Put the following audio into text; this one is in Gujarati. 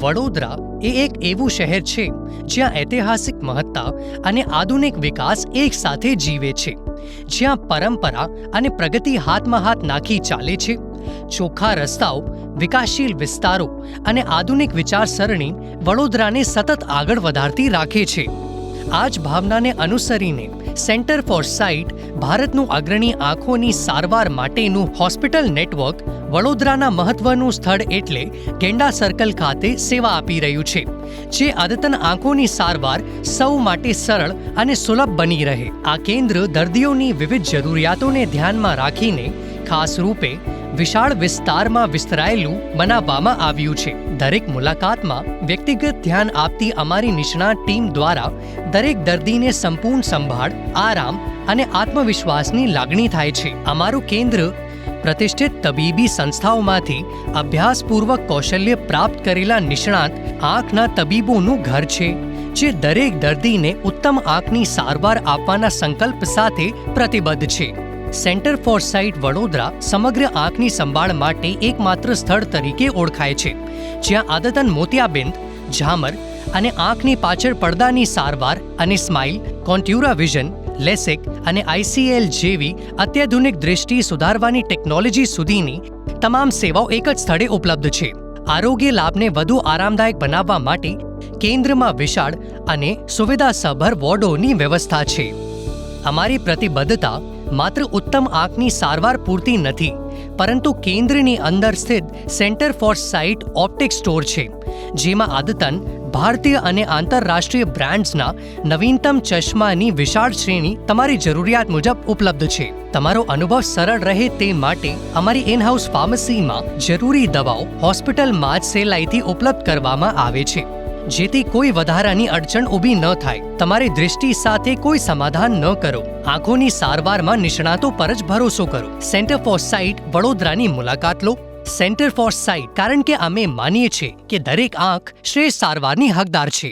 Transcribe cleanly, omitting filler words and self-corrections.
વડોદરા એ એક એવું શહેર છે જ્યાં ઐતિહાસિક મહત્તા અને આધુનિક વિકાસ એક સાથે જીવે છે, જ્યાં પરંપરા અને પ્રગતિ હાથમાં હાથ નાખી ચાલે છે. ચોખ્ખા રસ્તાઓ, વિકાસશીલ વિસ્તારો અને આધુનિક વિચારસરણી વડોદરાને સતત આગળ વધારતી રાખે છે. આ જ ભાવનાને અનુસરીને સેન્ટર ફોર સાઇટ ભારતનું અગ્રણી આંખોની સારવાર માટેનું હોસ્પિટલ નેટવર્ક વડોદરાના મહત્વનું સ્થળ એટલે ગેંડા સર્કલ ખાતે સેવા આપી રહ્યું છે, જે અદ્યતન આંખોની સારવાર સૌ માટે સરળ અને સુલભ બની રહે. આ કેન્દ્ર દર્દીઓની વિવિધ જરૂરિયાતોને ધ્યાનમાં રાખીને ખાસ રૂપે વિશાળ વિસ્તારમાં વિસ્તરાયેલું બનાવવામાં આવ્યું છે. દરેક મુલાકાતમાં વ્યક્તિગત ધ્યાન આપતી અમારી નિષ્ણાત ટીમ દ્વારા દરેક દર્દીને સંપૂર્ણ સંભાળ, આરામ અને આત્મવિશ્વાસની લાગણી થાય છે. અમારું કેન્દ્ર પ્રતિષ્ઠિત તબીબી સંસ્થાઓમાંથી અભ્યાસપૂર્વક કૌશલ્ય પ્રાપ્ત કરેલા નિષ્ણાત આંખના તબીબોનું ઘર છે, જે દરેક દર્દીને ઉત્તમ આંખની સારવાર આપવાના સંકલ્પ સાથે પ્રતિબદ્ધ છે. સેન્ટર ફોર સાઇટ વડોદરા સમગ્ર આંખની સંભાળ માટે એકમાત્ર સ્થળ તરીકે ઓળખાય છે, જ્યાં આદતન મોતિયાબિંદ, ઝામર અને આંખની પાછળ પડદાની સારવાર અને સ્માઇલ, કોન્ટ્યુરા વિઝન, લેસિક અને ICL જેવી અત્યાધુનિક દૃષ્ટિ સુધારવાની ટેકનોલોજી સુધીની તમામ સેવાઓ એક જ સ્થળે ઉપલબ્ધ છે. આરોગ્ય લાભને વધુ આરામદાયક બનાવવા માટે કેન્દ્રમાં વિશાળ અને સુવિધાસભર વોર્ડોની વ્યવસ્થા છે. અમારી પ્રતિબદ્ધતા માત્ર ઉત્તમ આંખની સારવાર પૂરતી નથી, પરંતુ કેન્દ્રની અંદર સ્થિત centre for site optic store છે, જેમાં આદતન ભારતીય અને આંતરરાષ્ટ્રીય બ્રાન્ડ્સના નવીનતમ ચશ્માની વિશાળ શ્રેણી તમારી જરૂરિયાત મુજબ ઉપલબ્ધ છે. તમારો અનુભવ સરળ રહે તે માટે અમારી ઇનહાઉસ ફાર્મસીમાં જરૂરી દવાઓ હોસ્પિટલમાં જ સહેલાઈથી ઉપલબ્ધ કરવામાં આવે છે, જેથી કોઈ વધારાની અડચણ ઊભી ન થાય. તમારી દૃષ્ટિ સાથે કોઈ સમાધાન ન કરો. આંખોની સારવારમાં નિષ્ણાતો પર જ ભરોસો કરો. સેન્ટર ફોર સાઇટ વડોદરાની મુલાકાત લો. સેન્ટર ફોર સાઇટ, કારણ કે અમે માનીએ છીએ કે દરેક આંખ શ્રેષ્ઠ સારવારની હકદાર છે.